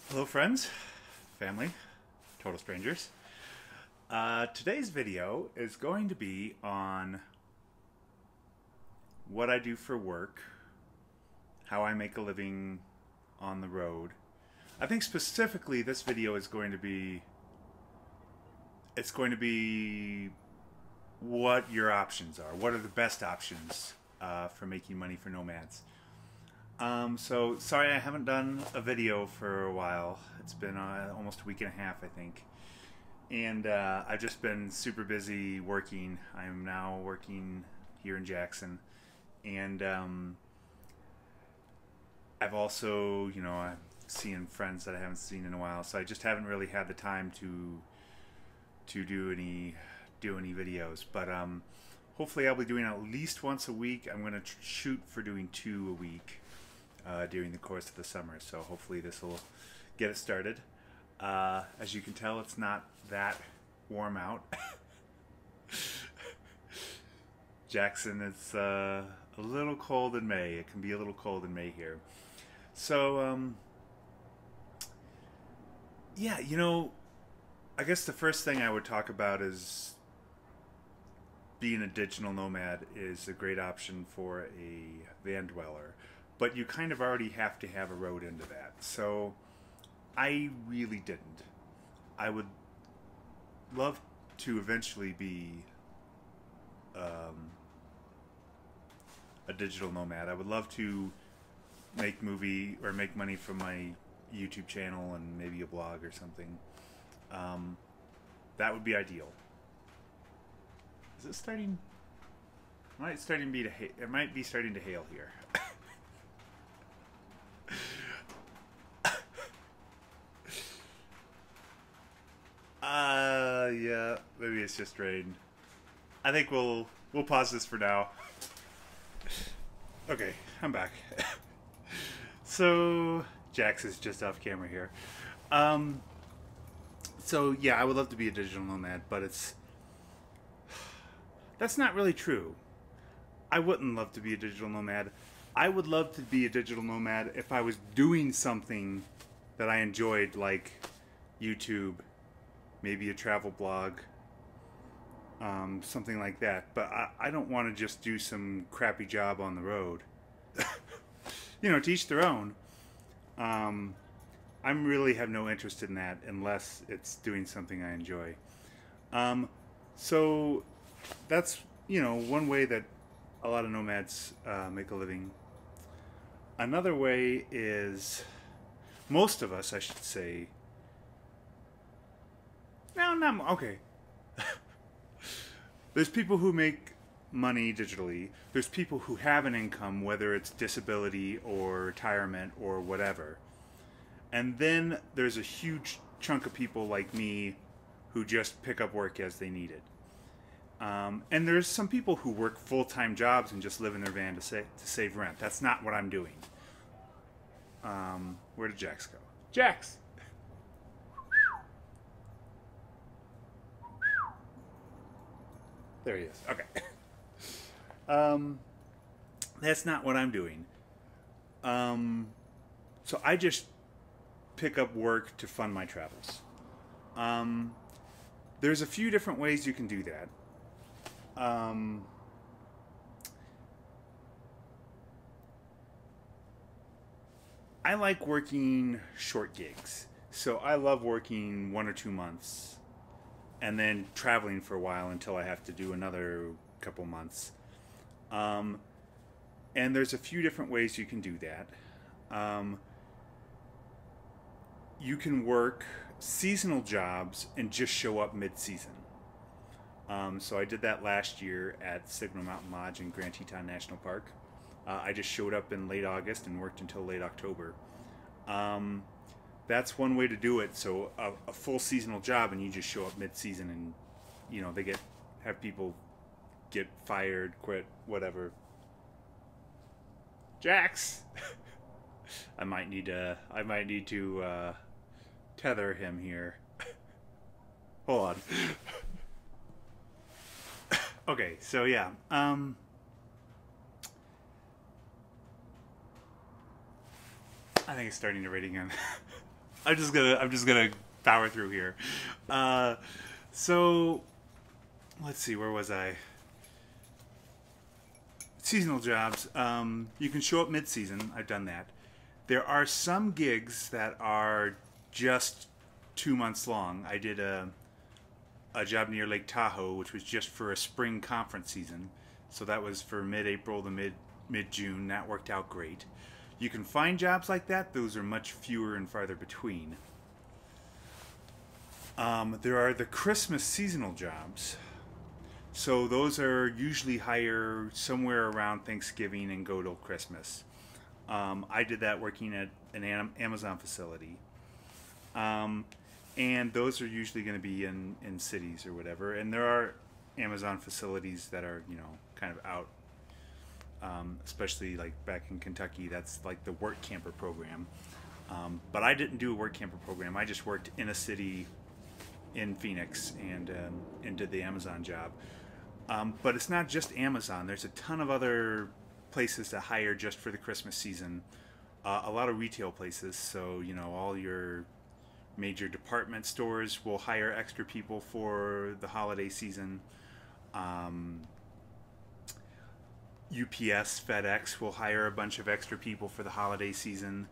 Hello friends, family, total strangers. Today's video is going to be on what I do for work, how I make a living on the road. I think specifically this video is going to be, what your options are. What are the best options for making money for nomads? So sorry I haven't done a video for a while. It's been almost a week and a half, I think. And I've just been super busy working. I'm now working here in Jackson. And I've also, I'm seeing friends that I haven't seen in a while. So I just haven't really had the time to do any videos. But hopefully I'll be doing at least once a week. I'm going to shoot for doing 2 a week. During the course of the summer, so hopefully this will get it started. As you can tell, it's not that warm out. Jackson, it's a little cold in May. It can be a little cold in May here. So, yeah, I guess the first thing I would talk about is being a digital nomad is a great option for a van dweller. But you kind of already have to have a road into that. So I really didn't. I would love to eventually be a digital nomad. I would love to make money from my YouTube channel and maybe a blog or something. That would be ideal. Is it starting? It might be starting to hail here. Yeah, maybe it's just rain. I think we'll pause this for now. Okay, I'm back. So, Jax is just off camera here. So yeah, I would love to be a digital nomad, but that's not really true. I wouldn't love to be a digital nomad. I would love to be a digital nomad if I was doing something that I enjoyed, like YouTube, maybe a travel blog, something like that. But I don't want to just do some crappy job on the road. To each their own. I really have no interest in that unless it's doing something I enjoy. So that's, one way that a lot of nomads make a living. Another way is, most of us, I should say, okay. There's people who make money digitally. There's people who have an income, whether it's disability or retirement or whatever. And then there's a huge chunk of people like me who just pick up work as they need it. And there's some people who work full-time jobs and just live in their van to save rent. That's not what I'm doing. Where did Jax go? Jax! There he is. Okay. That's not what I'm doing. So I just pick up work to fund my travels. There's a few different ways you can do that. I like working short gigs. So I love working 1 or 2 months and then traveling for a while until I have to do another couple months. And there's a few different ways you can do that. You can work seasonal jobs and just show up mid-season. So I did that last year at Signal Mountain Lodge in Grand Teton National Park. I just showed up in late August and worked until late October. That's one way to do it. So a full seasonal job and you just show up mid-season and, they have people get fired, quit, whatever. Jax! I might need to tether him here. Hold on. Okay, so yeah. I think it's starting to rate again. I'm just gonna power through here. So let's see, where was I? Seasonal jobs. You can show up mid-season. I've done that. There are some gigs that are just 2 months long. I did a job near Lake Tahoe, which was just for a spring conference season. So that was for mid-April to mid-June. That worked out great. You can find jobs like that. Those are much fewer and farther between. There are the Christmas seasonal jobs. So those are usually higher somewhere around Thanksgiving and go till Christmas. I did that working at an Amazon facility. And those are usually going to be in cities or whatever. And there are Amazon facilities that are, you know, kind of out, especially like back in Kentucky. That's like the work camper program. But I didn't do a work camper program. I just worked in a city in Phoenix and did the Amazon job. But it's not just Amazon. There's a ton of other places to hire just for the Christmas season. A lot of retail places. So, you know, all your major department stores will hire extra people for the holiday season. UPS, FedEx will hire a bunch of extra people for the holiday season.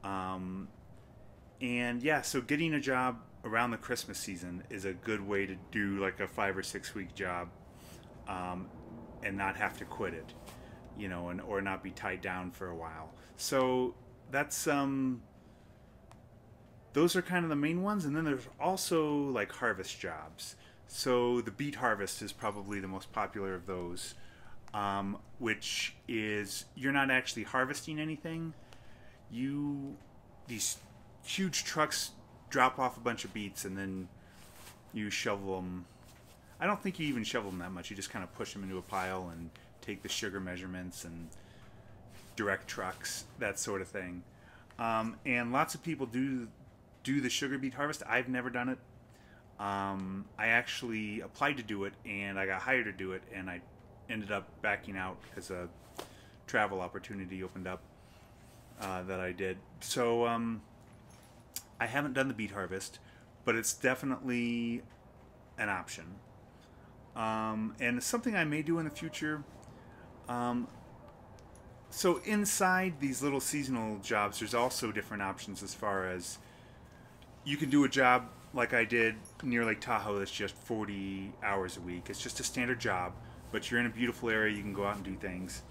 And yeah, so getting a job around the Christmas season is a good way to do like a 5 or 6 week job, and not have to quit it, you know, or not be tied down for a while. So that's those are kind of the main ones. And then there's also like harvest jobs. So the beet harvest is probably the most popular of those, which is you're not actually harvesting anything. These huge trucks drop off a bunch of beets and then you shovel them. I don't think you even shovel them that much. You just kind of push them into a pile and take the sugar measurements and direct trucks, that sort of thing. And lots of people do the sugar beet harvest. I've never done it. I actually applied to do it and I got hired to do it, and I ended up backing out because a travel opportunity opened up that I did. So I haven't done the beet harvest, but it's definitely an option. And it's something I may do in the future. So inside these little seasonal jobs, there's also different options as far as you can do a job like I did near Lake Tahoe that's just 40 hours a week. It's just a standard job, but you're in a beautiful area. You can go out and do things.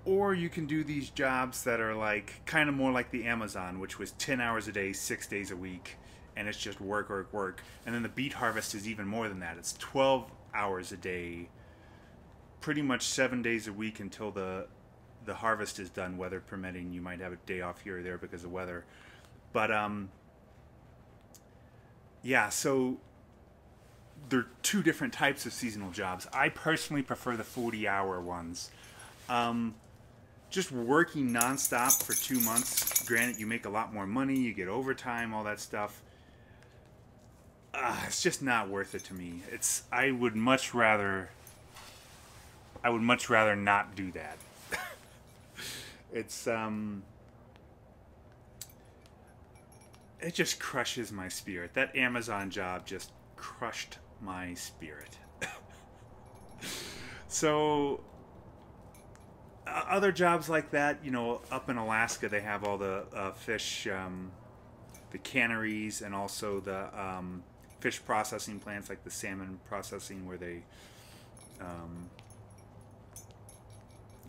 Or you can do these jobs that are like kind of more like the Amazon, which was 10 hours a day, 6 days a week, and it's just work, work, work. And then the beet harvest is even more than that. It's 12 hours a day, pretty much 7 days a week until the harvest is done, weather permitting. You might have a day off here or there because of weather. But yeah, so there are two different types of seasonal jobs. I personally prefer the 40-hour ones. Just working nonstop for 2 months, granted you make a lot more money, you get overtime, all that stuff. It's just not worth it to me. I would much rather not do that. It just crushes my spirit. That Amazon job just crushed my spirit. So other jobs like that, you know, up in Alaska they have all the fish, the canneries, and also the fish processing plants, like the salmon processing, where they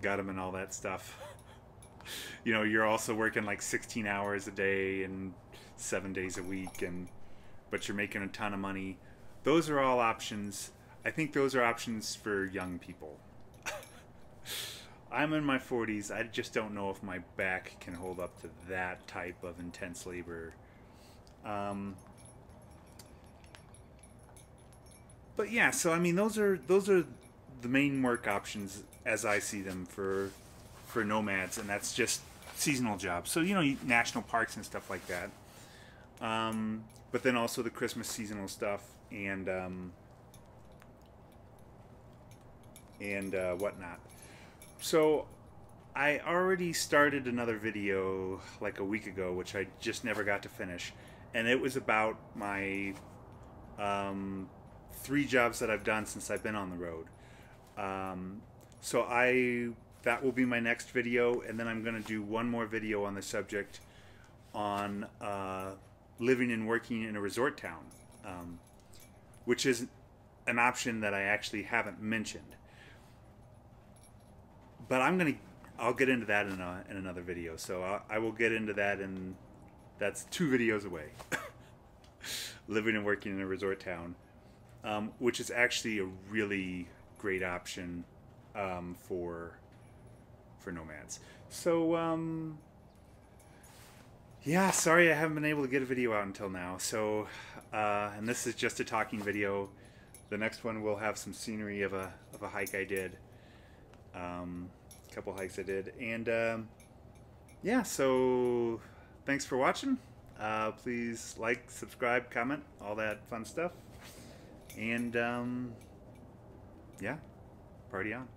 got them and all that stuff. You know, you're also working like 16 hours a day and 7 days a week, but you're making a ton of money. Those are all options. I think those are options for young people. I'm in my 40s. I just don't know if my back can hold up to that type of intense labor. But yeah, so I mean, those are the main work options as I see them for nomads, and that's just seasonal jobs. So, you know, national parks and stuff like that. But then also the Christmas seasonal stuff and whatnot. So I already started another video like a week ago, which I just never got to finish, and it was about my 3 jobs that I've done since I've been on the road. So that will be my next video, and then I'm going to do one more video on the subject on living and working in a resort town, which is an option that I actually haven't mentioned. But I'll get into that in another video. So I will get into that, and that's 2 videos away. Living and working in a resort town, which is actually a really great option for nomads. So yeah, sorry I haven't been able to get a video out until now. So and this is just a talking video. The next one will have some scenery of a hike I did. Couple hikes I did, and yeah, so thanks for watching. Please like, subscribe, comment, all that fun stuff, and yeah, party on.